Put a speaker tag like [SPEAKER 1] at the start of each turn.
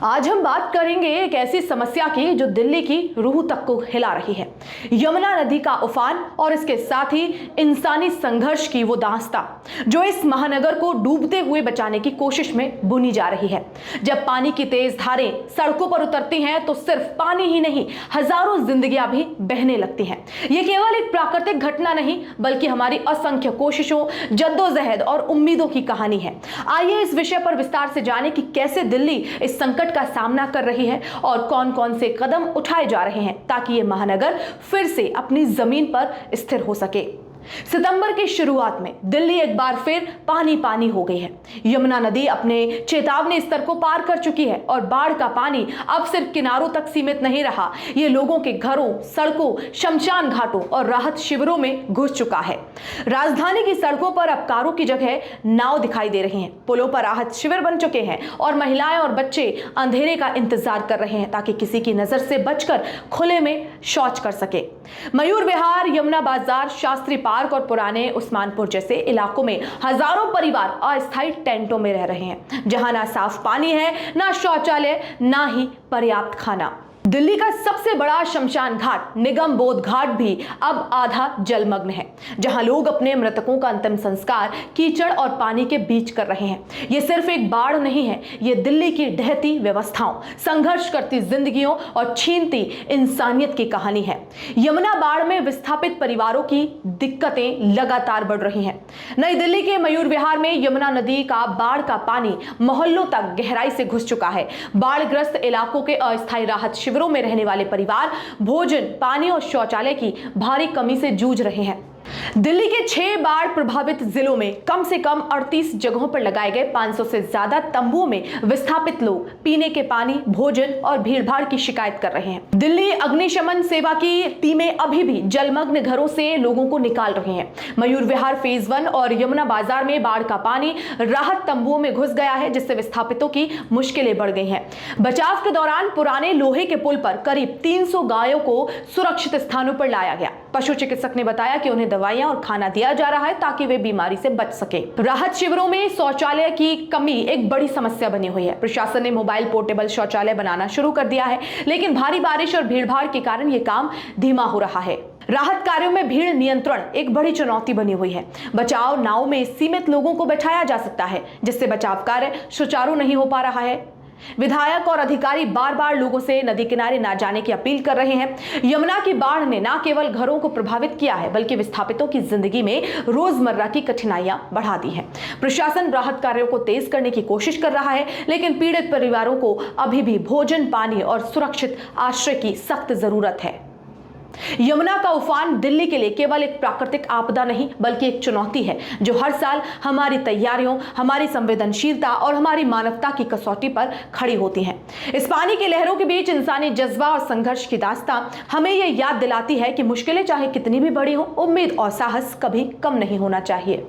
[SPEAKER 1] आज हम बात करेंगे एक ऐसी समस्या की जो दिल्ली की रूह तक को हिला रही है। यमुना नदी का उफान और इसके साथ ही इंसानी संघर्ष की वो दास्तां जो इस महानगर को डूबते हुए बचाने की कोशिश में बुनी जा रही है। जब पानी की तेज धारें सड़कों पर उतरती हैं तो सिर्फ पानी ही नहीं, हजारों जिंदगियां भी बहने लगती हैं। ये केवल एक प्राकृतिक घटना नहीं बल्कि हमारी असंख्य कोशिशों, जद्दोजहद और उम्मीदों की कहानी है। आइए इस विषय पर विस्तार से जाने कि कैसे दिल्ली इस संकट का सामना कर रही है और कौन कौन से कदम उठाए जा रहे हैं ताकि ये महानगर फिर से अपनी जमीन पर स्थिर हो सके। सितंबर की शुरुआत में दिल्ली एक बार फिर पानी पानी हो गई है। यमुना नदी अपने चेतावनी स्तर को पार कर चुकी है और बाढ़ का पानी अब सिर्फ किनारों तक सीमित नहीं रहा, ये लोगों के घरों, सड़कों, शमशान घाटों और राहत शिविरों में घुस चुका है। राजधानी की सड़कों पर अब कारों की जगह नाव दिखाई दे रही हैं, पुलों पर राहत शिविर बन चुके हैं और महिलाएं और बच्चे अंधेरे का इंतजार कर रहे हैं ताकि किसी की नजर से बचकर खुले में शौच कर सके। मयूर विहार, यमुना बाजार, शास्त्री पार्क और पुराने उस्मानपुर जैसे इलाकों में हजारों परिवार अस्थायी टेंटों में रह रहे हैं, जहां ना साफ पानी है, ना शौचालय, ना ही पर्याप्त खाना। दिल्ली का सबसे बड़ा शमशान घाट निगम बोध घाट भी अब आधा जलमग्न है, जहां लोग अपने मृतकों का अंतिम संस्कार कीचड़ और पानी के बीच कर रहे हैं। यह सिर्फ एक बाढ़ नहीं है, यह दिल्ली की ढहती व्यवस्थाओं, संघर्ष करती जिंदगियों और छीनती इंसानियत की कहानी है। यमुना बाढ़ में विस्थापित परिवारों की दिक्कतें लगातार बढ़ रही हैं। नई दिल्ली के मयूर विहार में यमुना नदी का बाढ़ का पानी मोहल्लों तक गहराई से घुस चुका है। बाढ़ग्रस्त इलाकों के अस्थायी राहत शिविरों में रहने वाले परिवार भोजन, पानी और शौचालय की भारी कमी से जूझ रहे हैं। दिल्ली के 6 बाढ़ प्रभावित जिलों में कम से कम 38 जगहों पर लगाए गए 500 से ज्यादा तंबुओं में विस्थापित लोग पीने के पानी, भोजन और भीड़भाड़ की शिकायत कर रहे हैं। दिल्ली अग्निशमन सेवा की टीमें अभी भी जलमग्न घरों से लोगों को निकाल रही हैं। मयूर विहार फेज 1 और यमुना बाजार में बाढ़ का पानी राहत तंबुओं में घुस गया है, जिससे विस्थापितों की मुश्किलें बढ़ गई हैं। बचाव के दौरान पुराने लोहे के पुल पर करीब 300 गायों को सुरक्षित स्थानों पर लाया गया। पशु चिकित्सक ने बताया कि उन्हें दवाइयां और खाना दिया जा रहा है ताकि वे बीमारी से बच सके। राहत शिविरों में शौचालय की कमी एक बड़ी समस्या बनी हुई है। प्रशासन ने मोबाइल पोर्टेबल शौचालय बनाना शुरू कर दिया है, लेकिन भारी बारिश और भीड़भाड़ के कारण यह काम धीमा हो रहा है। राहत कार्यों में भीड़ नियंत्रण एक बड़ी चुनौती बनी हुई है। बचाव नाव में सीमित लोगों को बैठाया जा सकता है, जिससे बचाव कार्य सुचारू नहीं हो पा रहा है। विधायक और अधिकारी बार बार लोगों से नदी किनारे ना जाने की अपील कर रहे हैं। यमुना की बाढ़ ने न केवल घरों को प्रभावित किया है बल्कि विस्थापितों की जिंदगी में रोजमर्रा की कठिनाइयां बढ़ा दी हैं। प्रशासन राहत कार्यों को तेज करने की कोशिश कर रहा है, लेकिन पीड़ित परिवारों को अभी भी भोजन, पानी और सुरक्षित आश्रय की सख्त जरूरत है। यमुना का उफान दिल्ली के लिए केवल एक प्राकृतिक आपदा नहीं बल्कि एक चुनौती है जो हर साल हमारी तैयारियों, हमारी संवेदनशीलता और हमारी मानवता की कसौटी पर खड़ी होती है। इस पानी की लहरों के बीच इंसानी जज्बा और संघर्ष की दास्तां हमें यह याद दिलाती है कि मुश्किलें चाहे कितनी भी बड़ी हो, उम्मीद और साहस कभी कम नहीं होना चाहिए।